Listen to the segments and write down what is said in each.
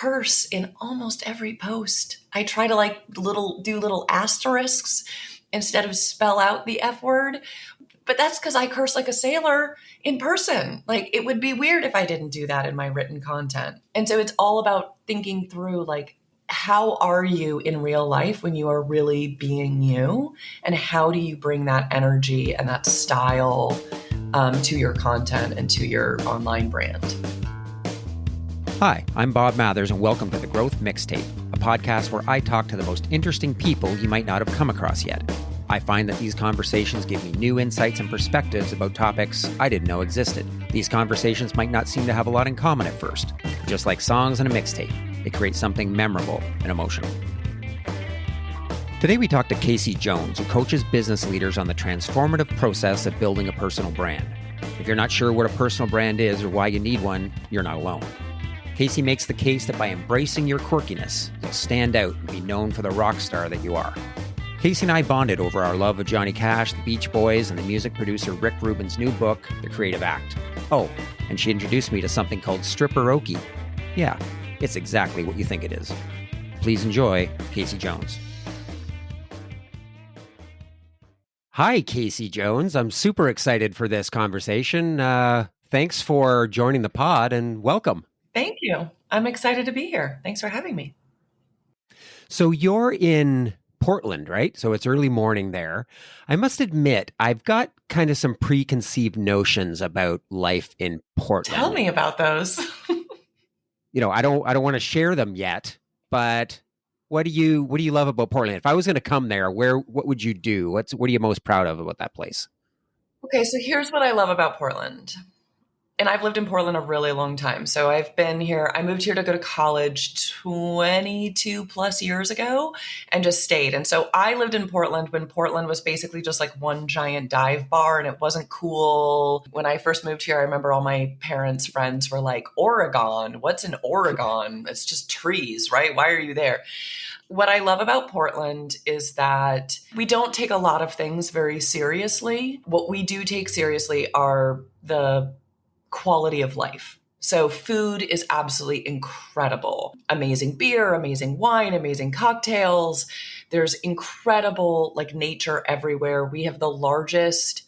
curse in almost every post. I try to do little asterisks instead of spell out the F word. But that's because I curse like a sailor in person. Like, it would be weird if I didn't do that in my written content. And so it's all about thinking through, like, how are you in real life when you are really being you? And how do you bring that energy and that style to your content and to your online brand? Hi, I'm Bob Mathers, and welcome to The Growth Mixtape, a podcast where I talk to the most interesting people you might not have come across yet. I find that these conversations give me new insights and perspectives about topics I didn't know existed. These conversations might not seem to have a lot in common at first. Just like songs and a mixtape, they create something memorable and emotional. Today we talk to Kasey Jones, who coaches business leaders on the transformative process of building a personal brand. If you're not sure what a personal brand is or why you need one, you're not alone. Kasey makes the case that by embracing your quirkiness, you'll stand out and be known for the rock star that you are. Kasey and I bonded over our love of Johnny Cash, the Beach Boys, and the music producer Rick Rubin's new book, The Creative Act. Oh, and she introduced me to something called stripperoki. Yeah, it's exactly what you think it is. Please enjoy Kasey Jones. Hi, Kasey Jones. I'm super excited for this conversation. Thanks for joining the pod and welcome. Thank you. I'm excited to be here. Thanks for having me. So you're in Portland, right? So it's early morning there. I must admit, I've got kind of some preconceived notions about life in Portland. Tell me about those. I don't want to share them yet, but what do you love about Portland? If I was going to come there, what would you do? What are you most proud of about that place? Okay, so here's what I love about Portland. And I've lived in Portland a really long time. So I've been here. I moved here to go to college 22 plus years ago and just stayed. And so I lived in Portland when Portland was basically just like one giant dive bar and it wasn't cool. When I first moved here, I remember all my parents' friends were like, Oregon, what's in Oregon? It's just trees, right? Why are you there? What I love about Portland is that we don't take a lot of things very seriously. What we do take seriously are the quality of life. So food is absolutely incredible. Amazing beer, amazing wine, amazing cocktails. There's incredible nature everywhere. We have the largest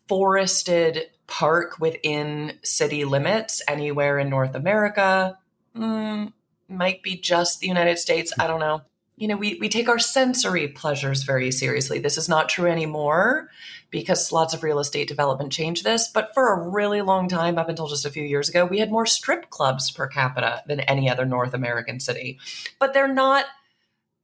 forested park within city limits anywhere in North America. Might be just the United States. I don't know. We take our sensory pleasures very seriously. This is not true anymore because lots of real estate development changed this. But for a really long time, up until just a few years ago, we had more strip clubs per capita than any other North American city. But they're not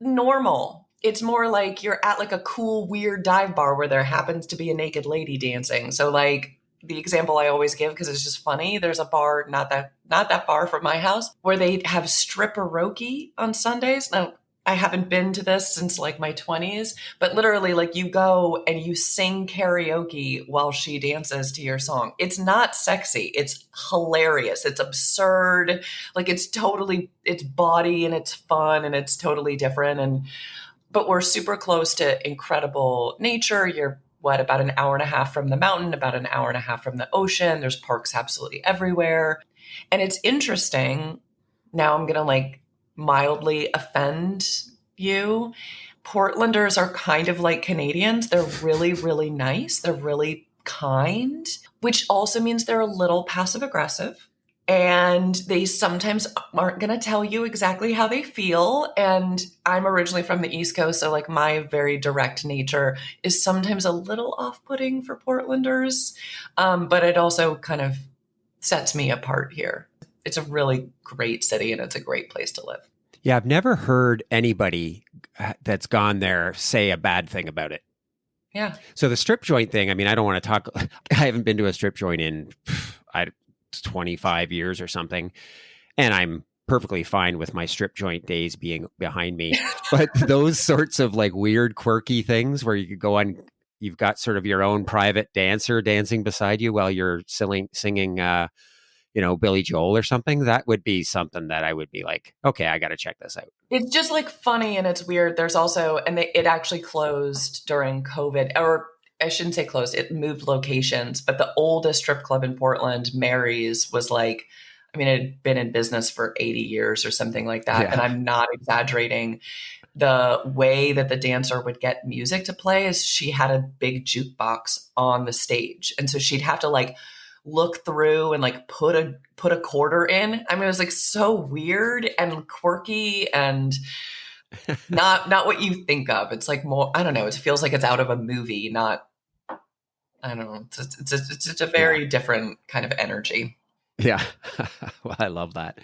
normal. It's more like you're at a cool, weird dive bar where there happens to be a naked lady dancing. So the example I always give, because it's just funny, there's a bar not that far from my house where they have stripperoki on Sundays. Now, I haven't been to this since my 20s, but literally you go and you sing karaoke while she dances to your song. It's not sexy. It's hilarious. It's absurd. It's bawdy and it's fun and it's totally different. But we're super close to incredible nature. You're about an hour and a half from the mountain, about an hour and a half from the ocean. There's parks absolutely everywhere. And it's interesting. Now I'm going to mildly offend you. Portlanders are kind of like Canadians. They're really, really nice. They're really kind, which also means they're a little passive aggressive. And they sometimes aren't going to tell you exactly how they feel. And I'm originally from the East Coast, so my very direct nature is sometimes a little off-putting for Portlanders. But it also kind of sets me apart here. It's a really great city and it's a great place to live. Yeah, I've never heard anybody that's gone there say a bad thing about it. Yeah. So the strip joint thing, I don't want to talk, I haven't been to a strip joint in 25 years or something. And I'm perfectly fine with my strip joint days being behind me. But those sorts of weird, quirky things where you could go on, you've got sort of your own private dancer dancing beside you while you're singing Billy Joel or something, that would be something that I would be like, okay, I got to check this out. It's just funny and it's weird. There's also, it actually closed during COVID, or I shouldn't say closed, it moved locations, but the oldest strip club in Portland, Mary's, was I mean, it had been in business for 80 years or something like that. And Yeah. I'm not exaggerating. The way that the dancer would get music to play is she had a big jukebox on the stage. And so she'd have to like look through and like put a quarter in. I mean, it was like so weird and quirky and not what you think of. It's like more, I don't know, it feels like it's out of a movie, not, I don't know. It's a Yeah. very different kind of energy. Yeah. Well, I love that.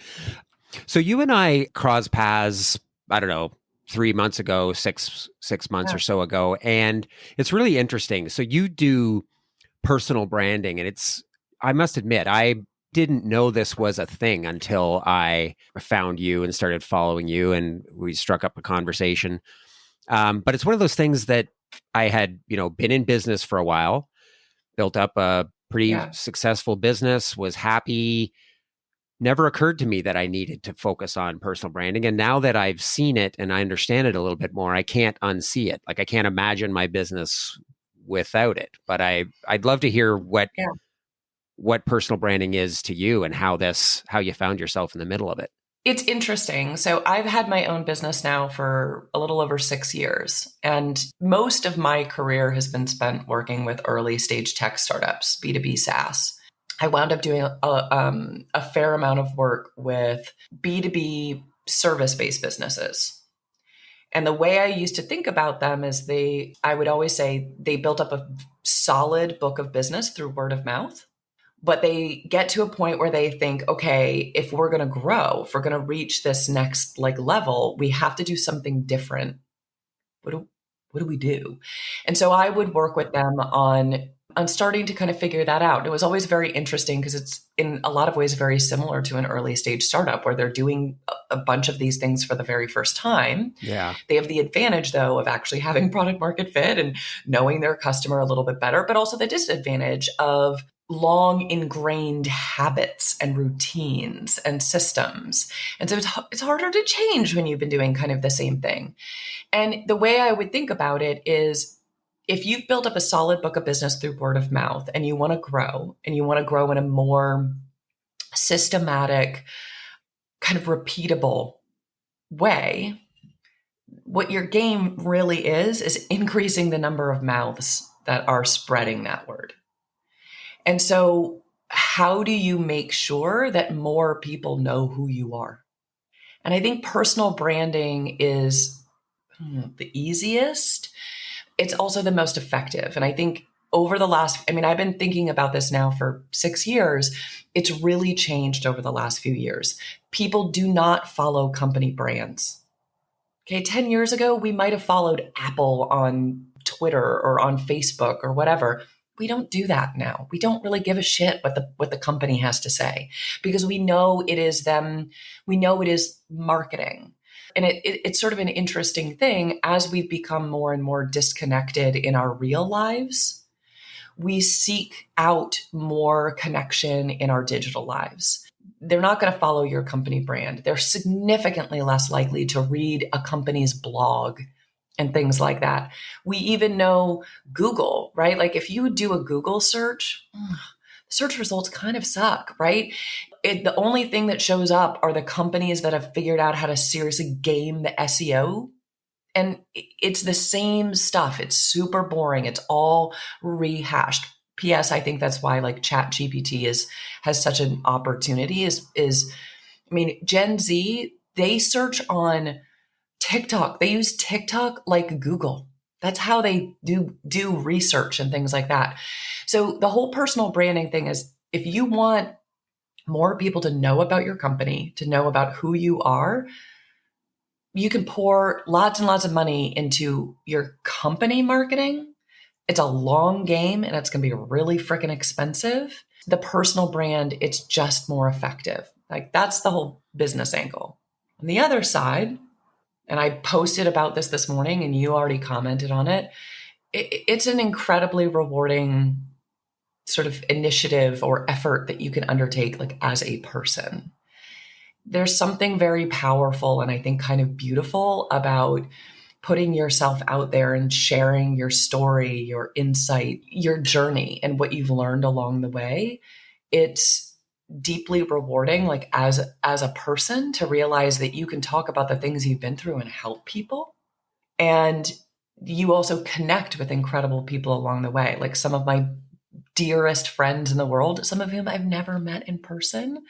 So you and I crossed paths, I don't know, 3 months ago, six months Yeah. or so ago. And it's really interesting. So you do personal branding, and I must admit, I didn't know this was a thing until I found you and started following you, and we struck up a conversation. But it's one of those things that I had, been in business for a while, built up a pretty Yeah. successful business, was happy. Never occurred to me that I needed to focus on personal branding. And now that I've seen it and I understand it a little bit more, I can't unsee it. Like I can't imagine my business without it. But I'd love to hear Yeah. what personal branding is to you and how you found yourself in the middle of it. It's interesting. So I've had my own business now for a little over 6 years. And most of my career has been spent working with early stage tech startups, B2B SaaS. I wound up doing a fair amount of work with B2B service based businesses. And the way I used to think about them is I would always say they built up a solid book of business through word of mouth, but they get to a point where they think, okay, if we're going to grow, if we're going to reach this next like level, we have to do something different. What do we do? And so I would work with them on starting to kind of figure that out. It was always very interesting because it's in a lot of ways very similar to an early stage startup where they're doing a bunch of these things for the very first time. Yeah. They have the advantage though of actually having product market fit and knowing their customer a little bit better, but also the disadvantage of long ingrained habits and routines and systems. And so it's harder to change when you've been doing kind of the same thing. And the way I would think about it is if you've built up a solid book of business through word of mouth and you want to grow and you want to grow in a more systematic, kind of repeatable way, what your game really is increasing the number of mouths that are spreading that word. And so, how do you make sure that more people know who you are? And I think personal branding is the easiest. It's also the most effective. And I think I've been thinking about this now for 6 years. It's really changed over the last few years. People do not follow company brands. Okay, 10 years ago, we might have followed Apple on Twitter or on Facebook or whatever. We don't do that now. We don't really give a shit what the company has to say because we know it is them. We know it is marketing. And it's sort of an interesting thing as we've become more and more disconnected in our real lives. We seek out more connection in our digital lives. They're not going to follow your company brand. They're significantly less likely to read a company's blog and things like that. We even know Google, right? Like if you do a Google search, search results kind of suck, right? The only thing that shows up are the companies that have figured out how to seriously game the SEO. And it's the same stuff. It's super boring. It's all rehashed. P.S. I think that's why like Chat GPT has such an opportunity I mean, Gen Z, they search on TikTok. They use TikTok like Google. That's how they do research and things like that. So the whole personal branding thing is if you want more people to know about your company, to know about who you are, you can pour lots and lots of money into your company marketing. It's a long game and it's going to be really freaking expensive. The personal brand, it's just more effective. Like that's the whole business angle. On the other side, and I posted about this morning and you already commented on it, it's an incredibly rewarding sort of initiative or effort that you can undertake like as a person. There's something very powerful and I think kind of beautiful about putting yourself out there and sharing your story, your insight, your journey, and what you've learned along the way. It's deeply rewarding, like as a person, to realize that you can talk about the things you've been through and help people. And you also connect with incredible people along the way. Like some of my dearest friends in the world, some of whom I've never met in person,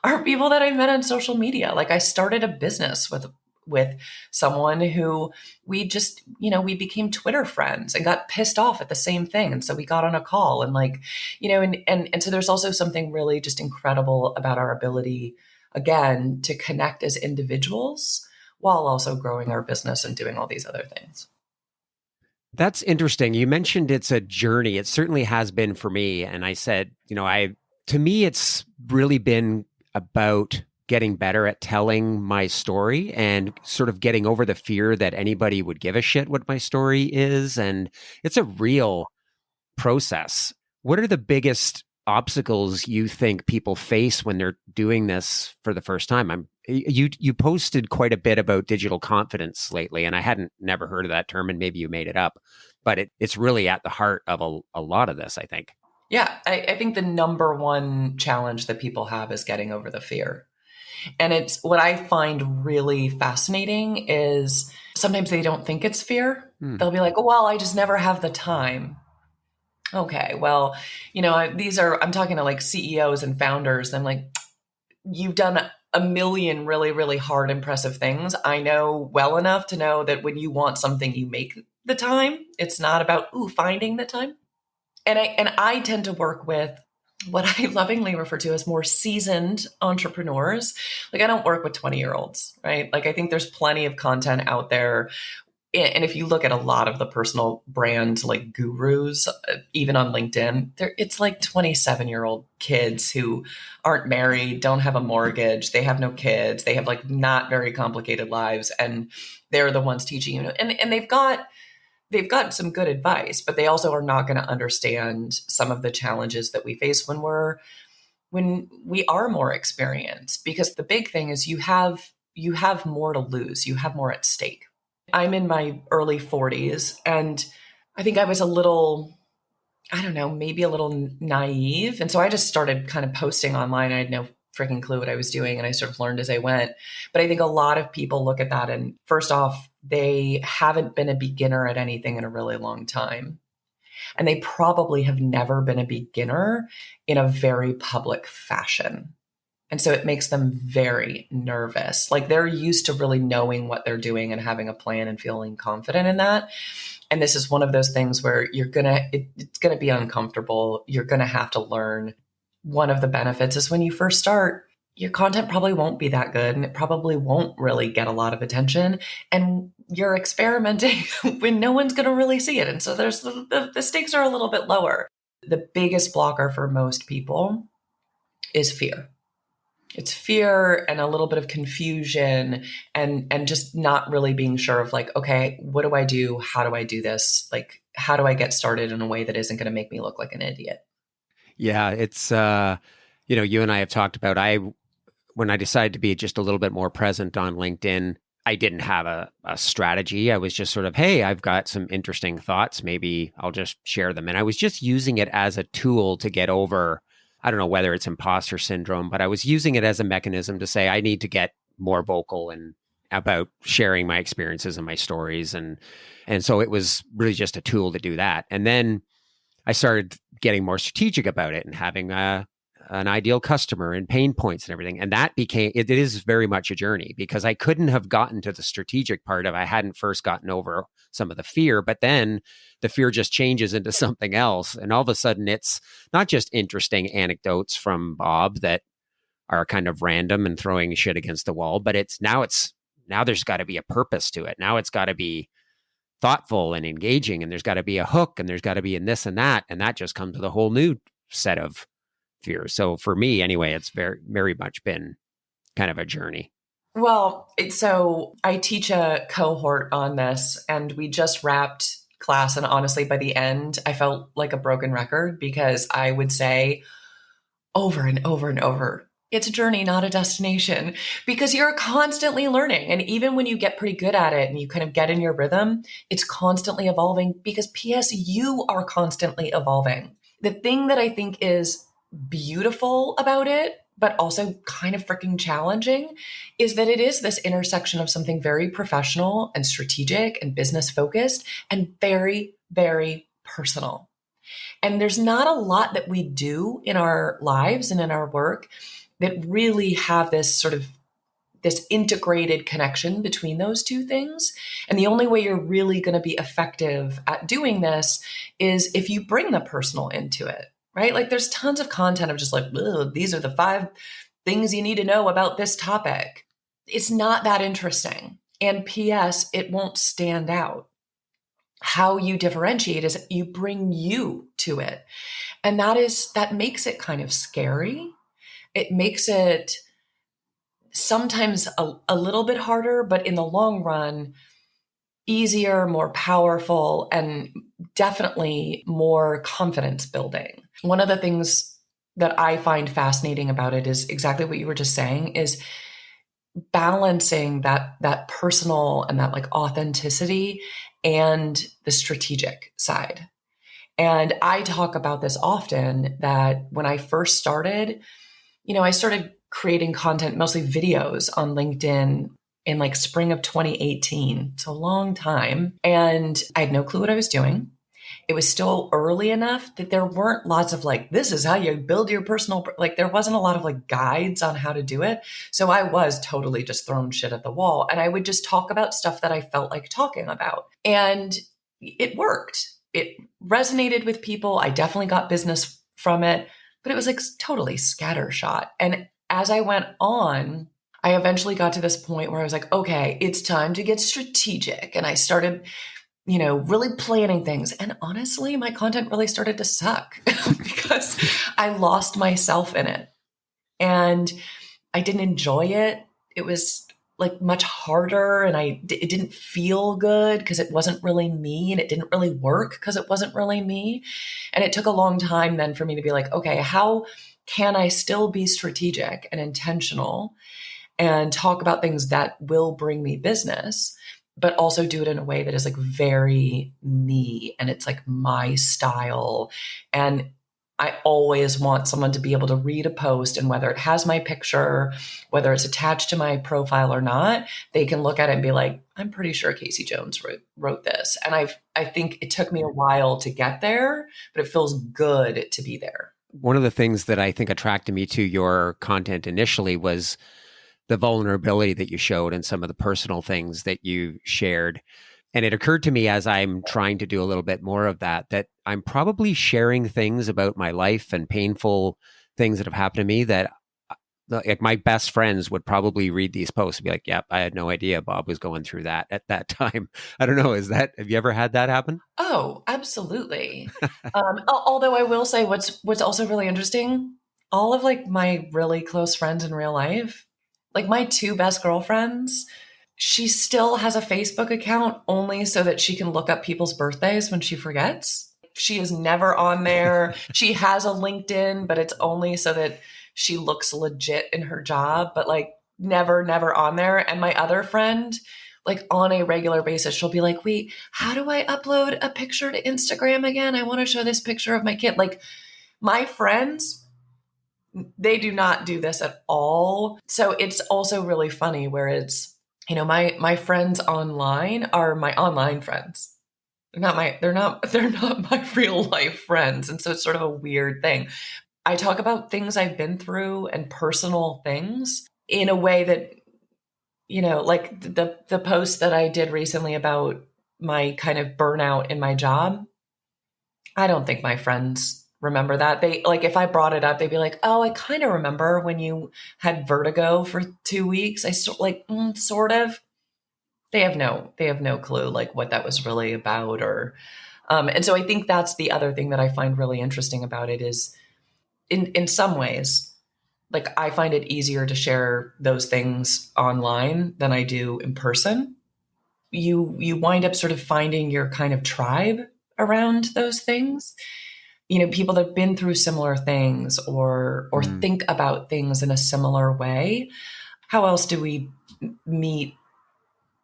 are people that I met on social media. Like I started a business with someone who we just, we became Twitter friends and got pissed off at the same thing. And so we got on a call and like, and so there's also something really just incredible about our ability, again, to connect as individuals while also growing our business and doing all these other things. That's interesting. You mentioned it's a journey. It certainly has been for me. And I said, to me, it's really been about getting better at telling my story and sort of getting over the fear that anybody would give a shit what my story is. And it's a real process. What are the biggest obstacles you think people face when they're doing this for the first time? You posted quite a bit about digital confidence lately, and I hadn't never heard of that term, and maybe you made it up, but it's really at the heart of a lot of this, I think. Yeah, I think the number one challenge that people have is getting over the fear. And it's what I find really fascinating is sometimes they don't think it's fear. They'll be like, oh, well, I just never have the time. Okay, well, I'm talking to like CEOs and founders. And I'm like, you've done a million really, really hard, impressive things. I know well enough to know that when you want something, you make the time. It's not about, finding the time. And I tend to work with what I lovingly refer to as more seasoned entrepreneurs. Like I don't work with 20-year-olds, right? Like I think there's plenty of content out there. And if you look at a lot of the personal brand like gurus, even on LinkedIn, it's like 27-year-old kids who aren't married, don't have a mortgage, they have no kids, they have like not very complicated lives, and they're the ones teaching you. And they've got some good advice, but they also are not going to understand some of the challenges that we face when we are more experienced. Because the big thing is you have more to lose, you have more at stake. I'm in my early 40s, and I think I was a little, I don't know, maybe a little naive. And so I just started kind of posting online. I had no freaking clue what I was doing, and I sort of learned as I went. But I think a lot of people look at that, and first off, they haven't been a beginner at anything in a really long time. And they probably have never been a beginner in a very public fashion. And so it makes them very nervous. Like they're used to really knowing what they're doing and having a plan and feeling confident in that. And this is one of those things where it's going to be uncomfortable. You're going to have to learn. One of the benefits is when you first start, your content probably won't be that good and it probably won't really get a lot of attention. And you're experimenting when no one's going to really see it. And so there's the stakes are a little bit lower. The biggest blocker for most people is fear. It's fear and a little bit of confusion and just not really being sure of like, okay, what do I do? How do I do this? Like, how do I get started in a way that isn't going to make me look like an idiot? Yeah, it's you and I have talked about when I decided to be just a little bit more present on LinkedIn, I didn't have a strategy. I was just sort of, hey, I've got some interesting thoughts. Maybe I'll just share them. And I was just using it as a tool to get over, I don't know whether it's imposter syndrome, but I was using it as a mechanism to say, I need to get more vocal and about sharing my experiences and my stories. And so it was really just a tool to do that. And then I started getting more strategic about it and having an ideal customer and pain points and everything. And that became, it is very much a journey because I couldn't have gotten to the strategic part if I hadn't first gotten over some of the fear, but then the fear just changes into something else. And all of a sudden it's not just interesting anecdotes from Bob that are kind of random and throwing shit against the wall, but now there's got to be a purpose to it. Now it's got to be thoughtful and engaging, and there's got to be a hook, and there's got to be in this and that just comes with a whole new set of fears. So for me anyway, it's very, very much been kind of a journey. Well, so I teach a cohort on this, and we just wrapped class. And honestly, by the end, I felt like a broken record because I would say over and over and over, it's a journey, not a destination, because you're constantly learning. And even when you get pretty good at it and you kind of get in your rhythm, it's constantly evolving because PS, you are constantly evolving. The thing that I think is beautiful about it, but also kind of freaking challenging, is that it is this intersection of something very professional and strategic and business focused and very, very personal. And there's not a lot that we do in our lives and in our work that really have this sort of this integrated connection between those two things. And the only way you're really going to be effective at doing this is if you bring the personal into it, right? Like there's tons of content of just like, these are the 5 things you need to know about this topic. It's not that interesting. And PS, it won't stand out. How you differentiate is you bring you to it. And that makes it kind of scary. It makes it sometimes a little bit harder, but in the long run, easier, more powerful, and definitely more confidence building. One of the things that I find fascinating about it is exactly what you were just saying, is balancing that personal and that like authenticity and the strategic side. And I talk about this often, that when I first started, I started creating content, mostly videos on LinkedIn in like spring of 2018. It's a long time. And I had no clue what I was doing. It was still early enough that there weren't lots of like, this is how you build your personal, like there wasn't a lot of like guides on how to do it. So I was totally just throwing shit at the wall. And I would just talk about stuff that I felt like talking about. And it worked. It resonated with people. I definitely got business from it, but it was like totally scattershot. And as I went on, I eventually got to this point where I was like, okay, it's time to get strategic. And I started, really planning things. And honestly, my content really started to suck because I lost myself in it and I didn't enjoy it. It was like much harder and it didn't feel good because it wasn't really me, and it didn't really work because it wasn't really me. And it took a long time then for me to be like, okay, how can I still be strategic and intentional and talk about things that will bring me business, but also do it in a way that is like very me and it's like my style. And I always want someone to be able to read a post, and whether it has my picture, whether it's attached to my profile or not, they can look at it and be like, I'm pretty sure Kasey Jones wrote this. And I think it took me a while to get there, but it feels good to be there. One of the things that I think attracted me to your content initially was the vulnerability that you showed and some of the personal things that you shared. And it occurred to me as I'm trying to do a little bit more of that I'm probably sharing things about my life and painful things that have happened to me that like my best friends would probably read these posts and be like, yep, I had no idea Bob was going through that at that time. I don't know. Have you ever had that happen? Oh, absolutely. Although I will say what's also really interesting, all of like my really close friends in real life, like my 2 best girlfriends, she still has a Facebook account only so that she can look up people's birthdays when she forgets. She is never on there. She has a LinkedIn, but it's only so that she looks legit in her job, but like never on there. And my other friend, like on a regular basis, she'll be like, wait, how do I upload a picture to Instagram again? I want to show this picture of my kid. Like my friends, they do not do this at all. So it's also really funny where it's, my friends online are my online friends. They're not my real life friends. And so it's sort of a weird thing. I talk about things I've been through and personal things in a way that, like the post that I did recently about my kind of burnout in my job. I don't think my friends remember that. They like, if I brought it up, they'd be like, oh, I kind of remember when you had vertigo for 2 weeks. Sort of. They have no clue like what that was really about and so I think that's the other thing that I find really interesting about it is in some ways, like I find it easier to share those things online than I do in person. You wind up sort of finding your kind of tribe around those things. People that have been through similar things or think about things in a similar way. How else do we meet,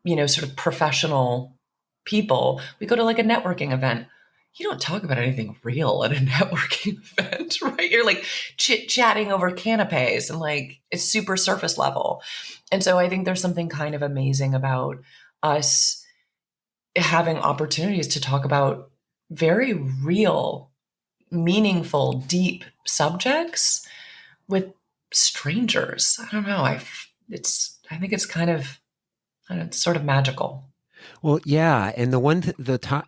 sort of professional people? We go to like a networking event. you don't talk about anything real at a networking event, right? You're like chit-chatting over canapes and like it's super surface level. And so I think there's something kind of amazing about us having opportunities to talk about very real, meaningful, deep subjects with strangers. I don't know. I think it's kind of, I don't know, it's sort of magical. Well, yeah, and the one the time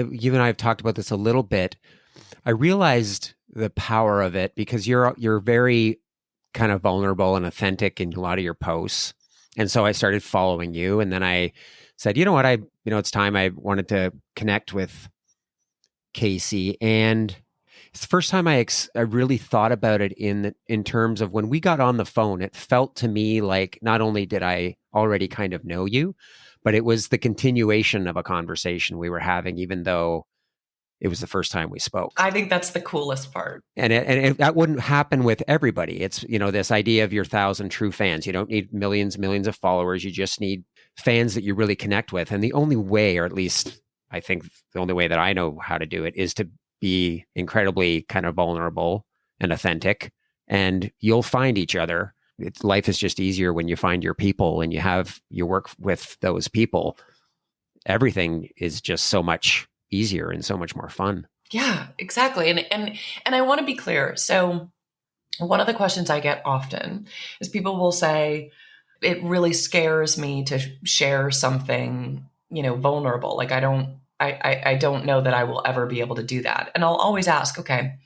you and I have talked about this a little bit. I realized the power of it because you're very kind of vulnerable and authentic in a lot of your posts. And so I started following you, and then I said, you know what, it's time. I wanted to connect with Kasey, and it's the first time I really thought about it in terms of when we got on the phone. It felt to me like not only did I already kind of know you, but it was the continuation of a conversation we were having, even though it was the first time we spoke. I think that's the coolest part. And that wouldn't happen with everybody. It's, this idea of your 1,000 true fans. You don't need millions of followers. You just need fans that you really connect with. And the only way, or at least I think the only way that I know how to do it, is to be incredibly kind of vulnerable and authentic. And you'll find each other. Life is just easier when you find your people and you work with those people. Everything is just so much easier and so much more fun. Yeah, exactly. And I want to be clear. So one of the questions I get often is people will say, it really scares me to share something, vulnerable. Like I don't know that I will ever be able to do that. And I'll always ask, okay,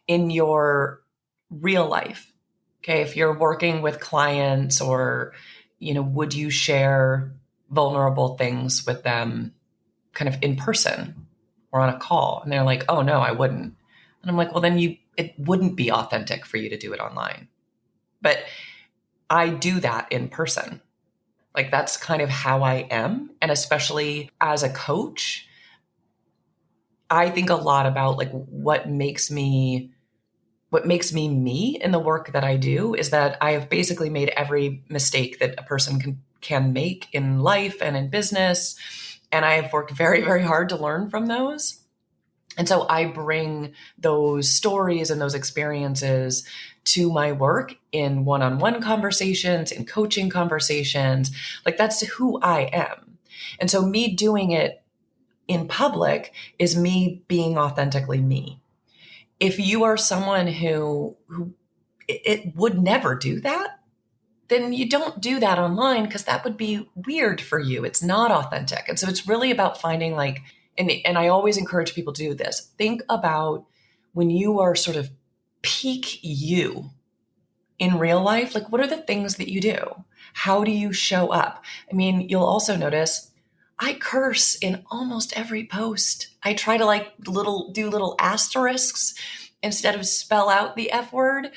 in your real life, okay, if you're working with clients or, would you share vulnerable things with them kind of in person or on a call? And they're like, oh no, I wouldn't. And I'm like, well, then it wouldn't be authentic for you to do it online. But I do that in person. Like that's kind of how I am. And especially as a coach, I think a lot about like what makes me me in the work that I do is that I have basically made every mistake that a person can make in life and in business. And I have worked very, very hard to learn from those. And so I bring those stories and those experiences to my work in one-on-one conversations, in coaching conversations. Like that's who I am. And so me doing it in public is me being authentically me. If you are someone who it would never do that, then you don't do that online because that would be weird for you. It's not authentic. And so it's really about finding like, and I always encourage people to do this. Think about when you are sort of peak you in real life, like what are the things that you do? How do you show up? I mean, you'll also notice I curse in almost every post. I try to like do little asterisks instead of spell out the F word.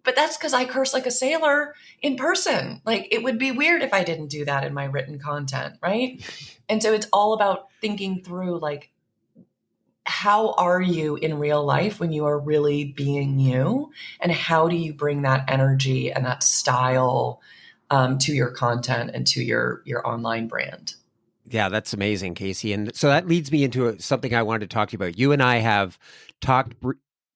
But that's because I curse like a sailor in person. Like it would be weird if I didn't do that in my written content, right? And so it's all about thinking through like, how are you in real life when you are really being you? And how do you bring that energy and that style to your content and to your online brand? Yeah, that's amazing, Kasey. And so that leads me into something I wanted to talk to you about. You and I have talked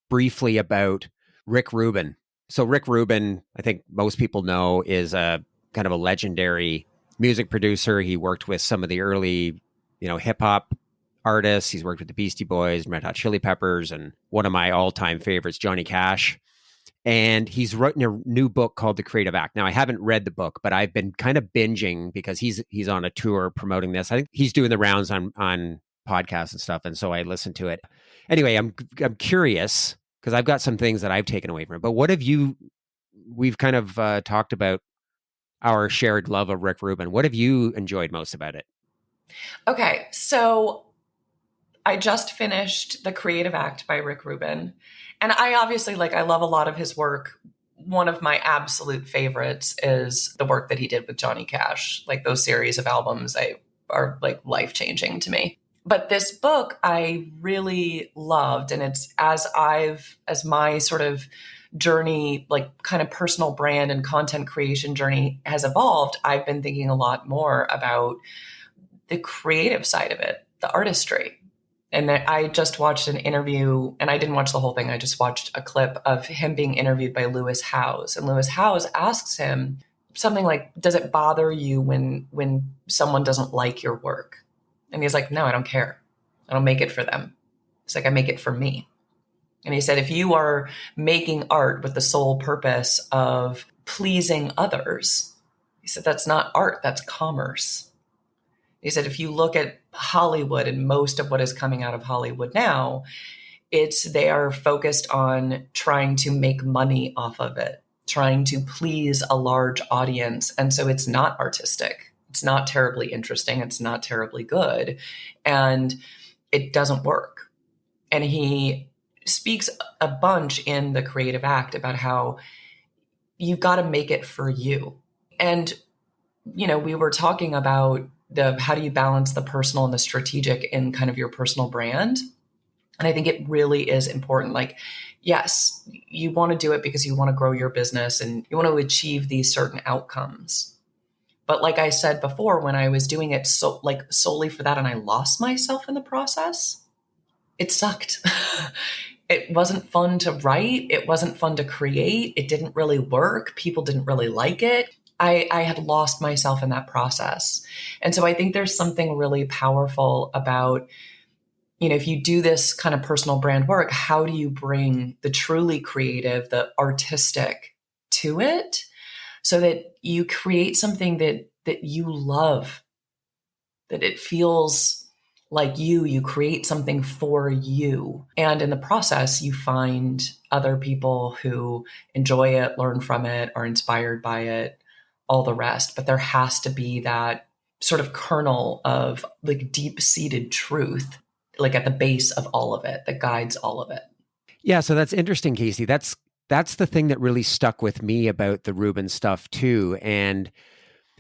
briefly about Rick Rubin. So Rick Rubin, I think most people know, is a kind of a legendary music producer. He worked with some of the early, hip hop artists. He's worked with the Beastie Boys, Red Hot Chili Peppers, and one of my all-time favorites, Johnny Cash. And he's written a new book called The Creative Act. Now, I haven't read the book, but I've been kind of binging because he's on a tour promoting this. I think he's doing the rounds on podcasts and stuff, and so I listened to it. Anyway, I'm curious because I've got some things that I've taken away from it. But what have you? We've kind of talked about our shared love of Rick Rubin. What have you enjoyed most about it? Okay, so I just finished The Creative Act by Rick Rubin. And I obviously I love a lot of his work. One of my absolute favorites is the work that he did with Johnny Cash. Like those series of albums are like life-changing to me. But this book I really loved. And it's as my sort of journey, like kind of personal brand and content creation journey has evolved, I've been thinking a lot more about the creative side of it, the artistry. And I just watched an interview, and I didn't watch the whole thing. I just watched a clip of him being interviewed by Lewis Howes. And Lewis Howes asks him something like, does it bother you when someone doesn't like your work? And he's like, no, I don't care. I don't make it for them. It's like, I make it for me. And he said, if you are making art with the sole purpose of pleasing others, he said, that's not art, that's commerce. He said, if you look at Hollywood and most of what is coming out of Hollywood now, they are focused on trying to make money off of it, trying to please a large audience. And so it's not artistic. It's not terribly interesting. It's not terribly good. And it doesn't work. And he speaks a bunch in The Creative Act about how you've got to make it for you. And, we were talking about how do you balance the personal and the strategic in kind of your personal brand. And I think it really is important. Like, yes, you want to do it because you want to grow your business and you want to achieve these certain outcomes. But like I said before, when I was doing it solely for that and I lost myself in the process, it sucked. It wasn't fun to write. It wasn't fun to create. It didn't really work. People didn't really like it. I had lost myself in that process. And so I think there's something really powerful about, if you do this kind of personal brand work, how do you bring the truly creative, the artistic to it so that you create something that you love, that it feels like you create something for you. And in the process, you find other people who enjoy it, learn from it, are inspired by it, all the rest. But there has to be that sort of kernel of like deep-seated truth, like at the base of all of it, that guides all of it. Yeah, so that's interesting, Kasey. That's the thing that really stuck with me about the Ruben stuff too. And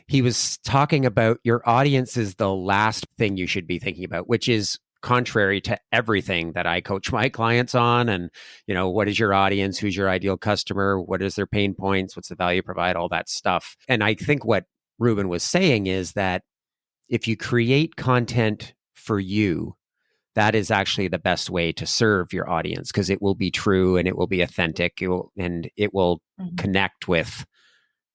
he was talking about your audience is the last thing you should be thinking about, which is contrary to everything that I coach my clients on. And, what is your audience? Who's your ideal customer? What is their pain points? What's the value provide? All that stuff. And I think what Ruben was saying is that if you create content for you, that is actually the best way to serve your audience because it will be true and it will be authentic. It will connect with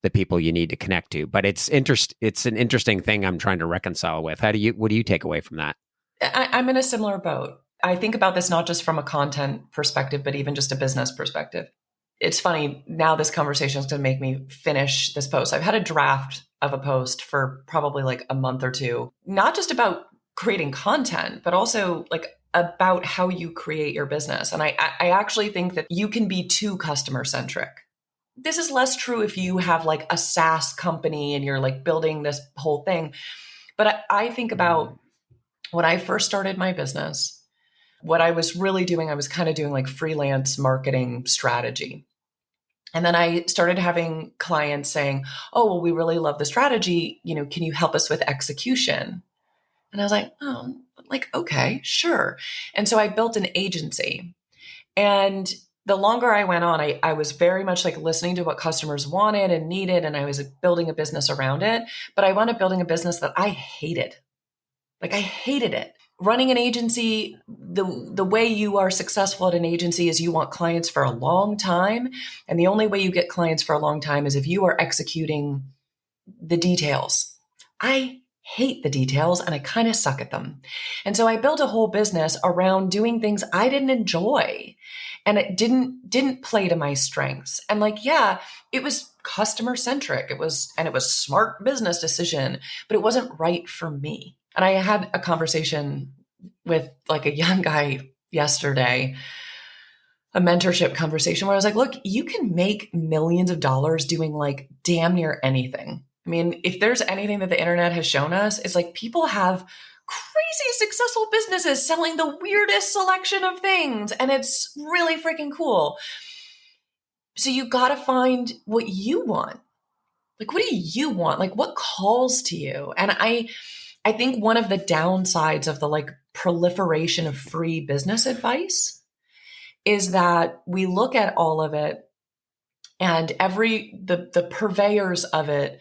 the people you need to connect to. But it's an interesting thing I'm trying to reconcile with. What do you take away from that? I'm in a similar boat. I think about this not just from a content perspective, but even just a business perspective. It's funny, now this conversation is going to make me finish this post. I've had a draft of a post for probably like a month or two, not just about creating content, but also like about how you create your business. And I actually think that you can be too customer centric. This is less true if you have like a SaaS company and you're like building this whole thing. But I think about when I first started my business, what I was really doing, I was kind of doing like freelance marketing strategy. And then I started having clients saying, oh, well, we really love the strategy. Can you help us with execution? And I was like, oh, like, okay, sure. And so I built an agency. And the longer I went on, I was very much like listening to what customers wanted and needed. And I was building a business around it. But I wound up building a business that I hated. Like I hated it. Running an agency, the way you are successful at an agency is you want clients for a long time. And the only way you get clients for a long time is if you are executing the details. I hate the details and I kind of suck at them. And so I built a whole business around doing things I didn't enjoy. And it didn't play to my strengths. And like, yeah, it was customer centric. It was smart business decision, but it wasn't right for me. And I had a conversation with like a young guy yesterday, a mentorship conversation where I was like, look, you can make millions of dollars doing like damn near anything. I mean, if there's anything that the internet has shown us, it's like people have crazy successful businesses selling the weirdest selection of things. And it's really freaking cool. So you got to find what you want. Like, what do you want? Like, what calls to you? And I think one of the downsides of the like proliferation of free business advice is that we look at all of it and the purveyors of it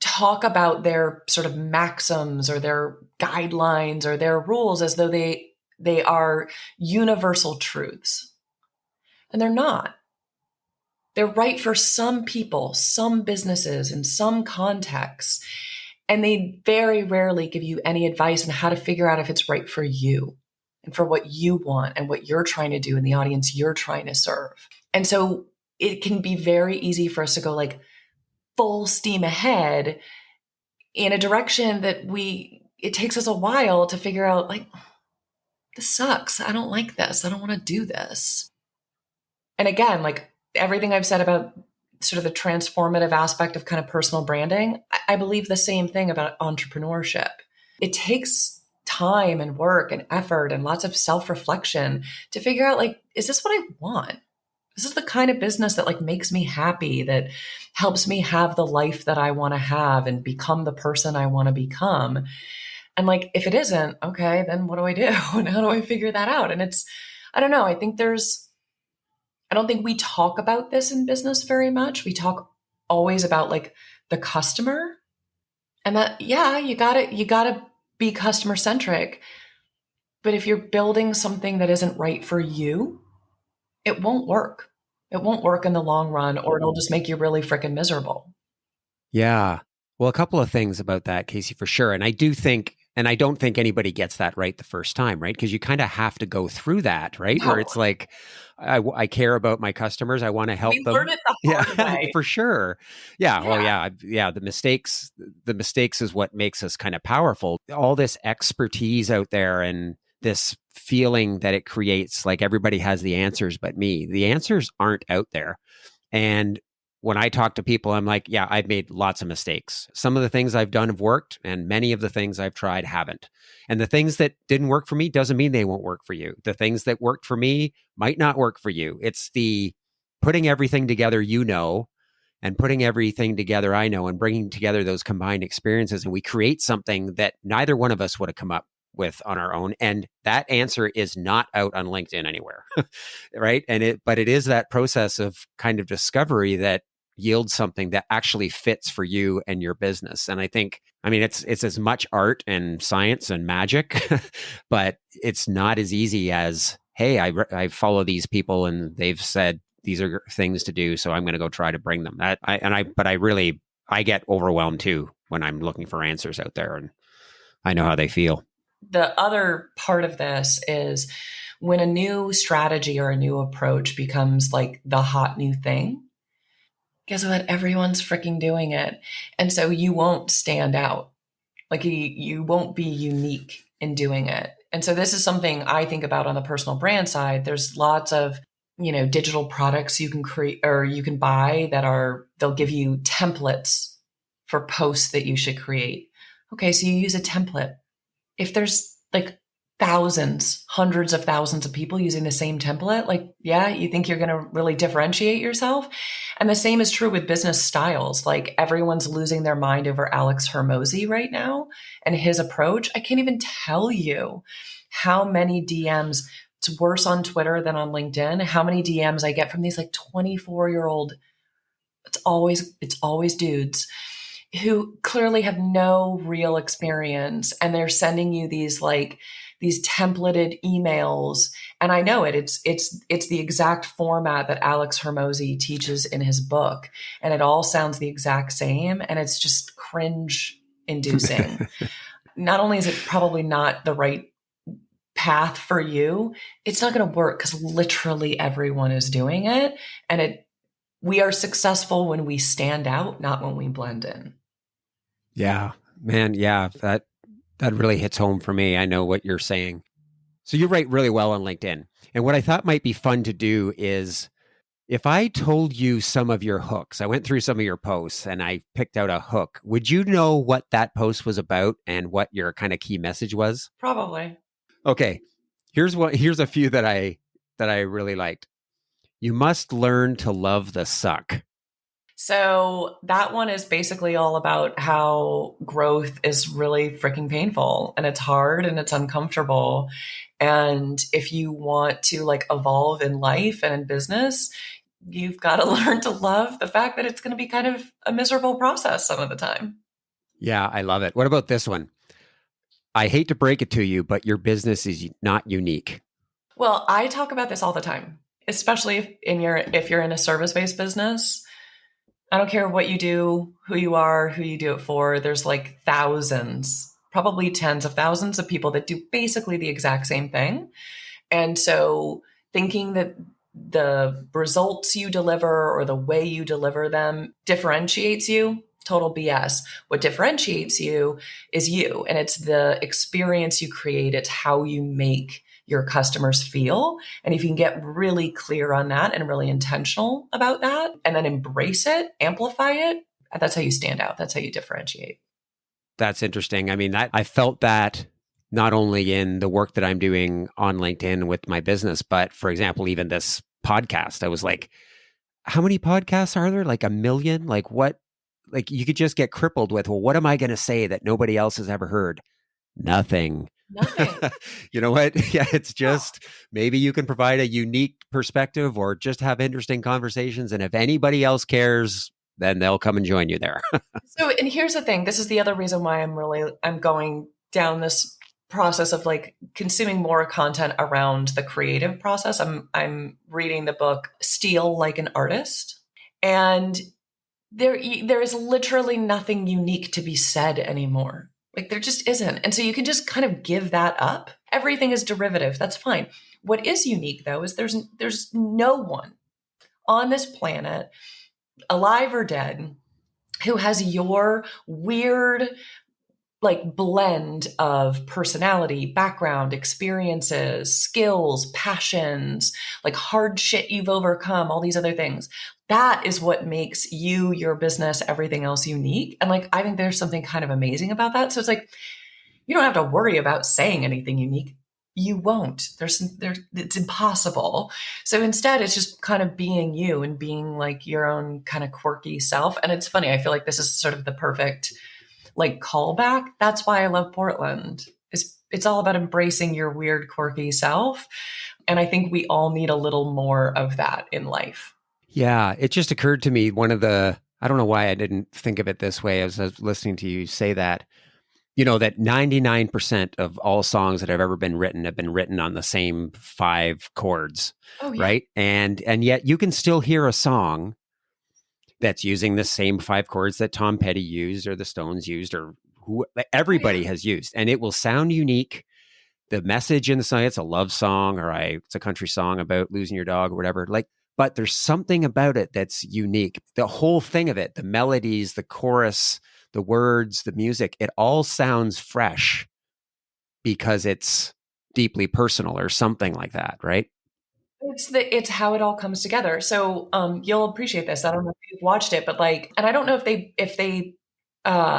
talk about their sort of maxims or their guidelines or their rules as though they are universal truths. And they're not. They're right for some people, some businesses, in some contexts. And they very rarely give you any advice on how to figure out if it's right for you and for what you want and what you're trying to do in the audience you're trying to serve. And so it can be very easy for us to go like full steam ahead in a direction that it takes us a while to figure out like, this sucks. I don't like this. I don't want to do this. And again, like everything I've said about sort of the transformative aspect of kind of personal branding, I believe the same thing about entrepreneurship. It takes time and work and effort and lots of self-reflection to figure out like, is this what I want? This is the kind of business that like makes me happy, that helps me have the life that I want to have and become the person I want to become. And like, if it isn't, okay, then what do I do? And how do I figure that out? And I don't know. I don't think we talk about this in business very much. We talk always about like the customer and that, yeah, you gotta be customer centric. But if you're building something that isn't right for you, it won't work. It won't work in the long run, or it'll just make you really freaking miserable. Yeah. Well, a couple of things about that, Kasey, for sure. And I don't think anybody gets that right the first time, right? Because you kind of have to go through that, right? No, Where it's like, I care about my customers. I want to help we learn them. it the Yeah, hard way. for sure. Yeah. Well, Yeah. yeah. The mistakes is what makes us kind of powerful. All this expertise out there and this feeling that it creates, like everybody has the answers but me. The answers aren't out there. And when I talk to people, I'm like, yeah, I've made lots of mistakes. Some of the things I've done have worked, and many of the things I've tried haven't. And the things that didn't work for me doesn't mean they won't work for you. The things that worked for me might not work for you. It's the putting everything together, and putting everything together, I know, and bringing together those combined experiences. And we create something that neither one of us would have come up with on our own. And that answer is not out on LinkedIn anywhere. Right. But it is that process of kind of discovery that yield something that actually fits for you and your business. And I think, it's as much art and science and magic, but it's not as easy as, hey, I follow these people and they've said these are things to do, so I'm going to go try to bring them. I get overwhelmed too when I'm looking for answers out there, and I know how they feel. The other part of this is when a new strategy or a new approach becomes like the hot new thing, guess what? Everyone's freaking doing it. And so you won't stand out. Like you won't be unique in doing it. And so this is something I think about on the personal brand side. There's lots of, digital products you can create or you can buy they'll give you templates for posts that you should create. Okay, so you use a template. If there's like thousands, hundreds of thousands of people using the same template, like, yeah, you think you're going to really differentiate yourself? And the same is true with business styles. Like everyone's losing their mind over Alex Hormozy right now and his approach. I can't even tell you how many DMs, it's worse on Twitter than on LinkedIn, how many DMs I get from these like 24-year-old, it's always dudes who clearly have no real experience, and they're sending you these templated emails. And I know it's the exact format that Alex Hormozy teaches in his book, and it all sounds the exact same, and it's just cringe inducing. Not only is it probably not the right path for you, it's not going to work because literally everyone is doing it, and we are successful when we stand out, not when we blend in. Yeah, man. Yeah, that really hits home for me. I know what you're saying. So you write really well on LinkedIn. And what I thought might be fun to do is if I told you some of your hooks, I went through some of your posts and I picked out a hook. Would you know what that post was about and what your kind of key message was? Probably. Okay. Here's a few that I really liked. You must learn to love the suck. So that one is basically all about how growth is really freaking painful and it's hard and it's uncomfortable. And if you want to like evolve in life and in business, you've got to learn to love the fact that it's going to be kind of a miserable process some of the time. Yeah, I love it. What about this one? I hate to break it to you, but your business is not unique. Well, I talk about this all the time, especially if you're in a service-based business. I don't care what you do, who you do it for. There's like thousands, probably tens of thousands of people that do basically the exact same thing. And so thinking that the results you deliver or the way you deliver them differentiates you, total BS. What differentiates you is you, and it's the experience you create, it's how you make your customers feel. And if you can get really clear on that and really intentional about that, and then embrace it, amplify it, that's how you stand out. That's how you differentiate. That's interesting. I mean, I felt that not only in the work that I'm doing on LinkedIn with my business, but for example, even this podcast, I was like, how many podcasts are there? Like a million? Like what? Like you could just get crippled with, well, what am I going to say that nobody else has ever heard? Nothing. Nothing. You know what? Yeah, it's No. just maybe you can provide a unique perspective or just have interesting conversations. And if anybody else cares, then they'll come and join you there. So, and here's the thing. This is the other reason why I'm going down this process of like consuming more content around the creative process. I'm reading the book Steal Like an Artist, and there is literally nothing unique to be said anymore. Like there just isn't. And so you can just kind of give that up. Everything is derivative. That's fine. What is unique though is there's no one on this planet, alive or dead, who has your weird like blend of personality, background, experiences, skills, passions, like hard shit you've overcome, all these other things. That is what makes you, your business, everything else unique. And like, I think there's something kind of amazing about that. So it's like, you don't have to worry about saying anything unique. You won't. It's impossible. So instead, it's just kind of being you and being like your own kind of quirky self. And it's funny. I feel like this is sort of the perfect like callback. That's why I love Portland. It's all about embracing your weird, quirky self. And I think we all need a little more of that in life. Yeah, it just occurred to me I don't know why I didn't think of it this way as I was listening to you say that, that 99% of all songs that have ever been written have been written on the same five chords, Oh yeah. right? And yet you can still hear a song that's using the same five chords that Tom Petty used or the Stones used or who Oh yeah. everybody has used, and it will sound unique. The message in the song, it's a love song or it's a country song about losing your dog or whatever. Like, but there's something about it that's unique. The whole thing of it, the melodies, the chorus, the words, the music, it all sounds fresh because it's deeply personal or something like that, right? It's how it all comes together. So you'll appreciate this. I don't know if you've watched it, but like, and I don't know if they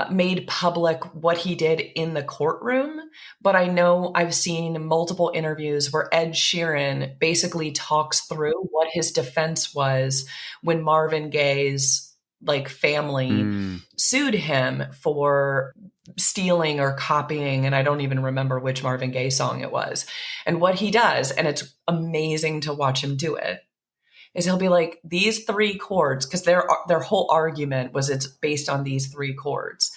made public what he did in the courtroom, but I know I've seen multiple interviews where Ed Sheeran basically talks through what his defense was when Marvin Gaye's like family Mm. sued him for stealing or copying, and I don't even remember which Marvin Gaye song it was. And what he does, and it's amazing to watch him do it, is he'll be like these three chords, because their whole argument was it's based on these three chords.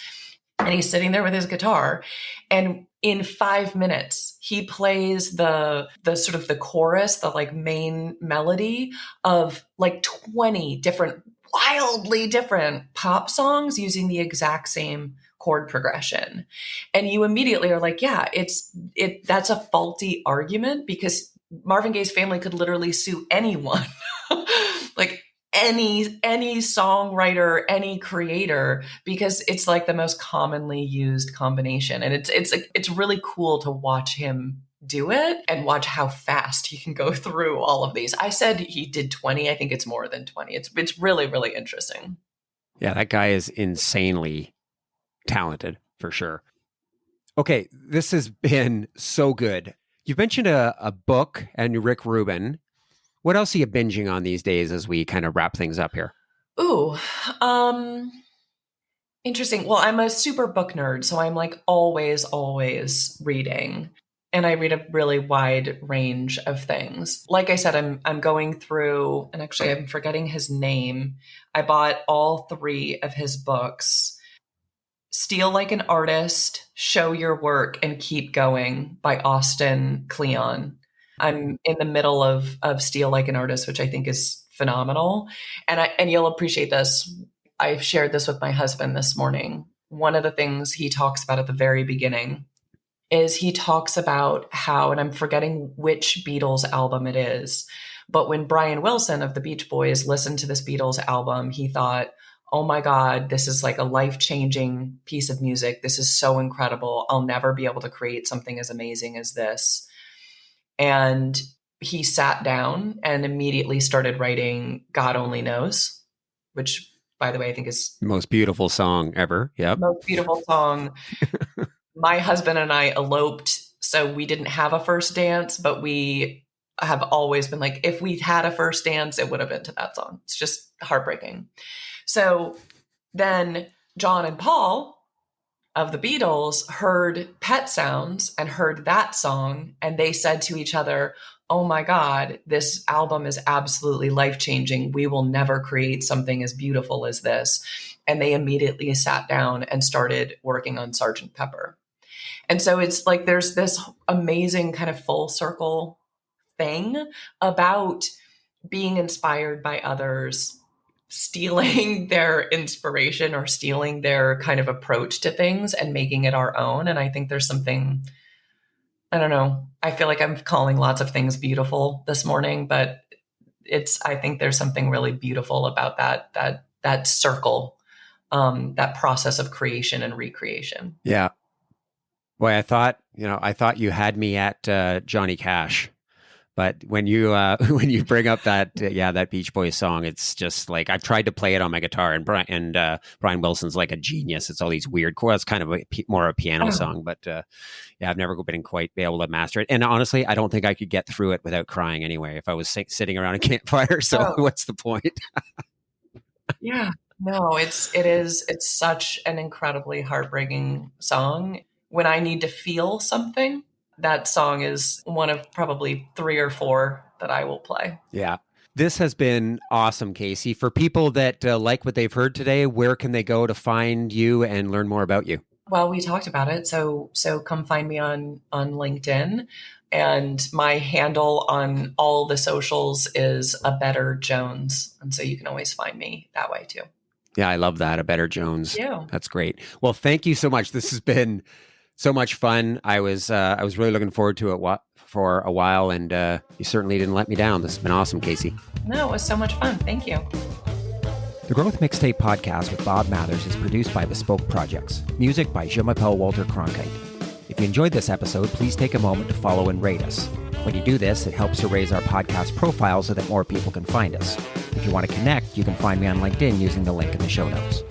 And he's sitting there with his guitar, and in 5 minutes he plays the sort of the chorus, the like main melody of like 20 different wildly different pop songs using the exact same chord progression. And you immediately are like, yeah, that's a faulty argument, because Marvin Gaye's family could literally sue anyone. Like any songwriter, any creator, because it's like the most commonly used combination. And it's really cool to watch him do it and watch how fast he can go through all of these. I said he did 20. I think it's more than 20. It's really, really interesting. Yeah, that guy is insanely talented for sure. Okay, this has been so good. You mentioned a book and Rick Rubin. What else are you binging on these days as we kind of wrap things up here? Ooh, um, interesting. Well, I'm a super book nerd, so I'm like always reading. And I read a really wide range of things. Like I said, I'm going through, and actually I'm forgetting his name. I bought all three of his books. Steal Like an Artist, Show Your Work, and Keep Going by Austin Kleon. I'm in the middle of Steal Like an Artist, which I think is phenomenal. And you'll appreciate this. I've shared this with my husband this morning. One of the things he talks about at the very beginning is he talks about how, and I'm forgetting which Beatles album it is, but when Brian Wilson of the Beach Boys listened to this Beatles album, he thought, oh my God, this is like a life-changing piece of music. This is so incredible. I'll never be able to create something as amazing as this. And he sat down and immediately started writing God Only Knows, which, by the way, I think is most beautiful song ever. Yep. Most beautiful song. My husband and I eloped, so we didn't have a first dance, but we have always been like, if we had a first dance, it would have been to that song. It's just heartbreaking. So then John and Paul of the Beatles heard Pet Sounds and heard that song, and they said to each other, oh my God, this album is absolutely life-changing. We will never create something as beautiful as this. And they immediately sat down and started working on Sgt. Pepper. And so it's like there's this amazing kind of full circle thing about being inspired by others, stealing their inspiration or stealing their kind of approach to things and making it our own. And I think there's something, I don't know, I feel like I'm calling lots of things beautiful this morning, but I think there's something really beautiful about that circle, that process of creation and recreation. Yeah. Boy, I thought you had me at Johnny Cash, but when you bring up that Beach Boys song, it's just like I've tried to play it on my guitar, and Brian Wilson's like a genius. It's all these weird chords. It's kind of more a piano song, but I've never been quite be able to master it. And honestly, I don't think I could get through it without crying anyway if I was sitting around a campfire. So what's the point? Yeah, no, it's such an incredibly heartbreaking song. When I need to feel something, that song is one of probably 3 or 4 that I will play. Yeah. This has been awesome, Kasey. For people that like what they've heard today, where can they go to find you and learn more about you? Well, we talked about it. So come find me on LinkedIn. And my handle on all the socials is A Better Jones. And so you can always find me that way too. Yeah, I love that. A Better Jones. Yeah. That's great. Well, thank you so much. This has been so much fun. I was really looking forward to it for a while, and you certainly didn't let me down. This has been awesome, Kasey. No, it was so much fun. Thank you. The Growth Mixtape podcast with Bob Mathers is produced by Bespoke Projects. Music by Je m'appelle Walter Cronkite. If you enjoyed this episode, please take a moment to follow and rate us. When you do this, it helps to raise our podcast profile so that more people can find us. If you want to connect, you can find me on LinkedIn using the link in the show notes.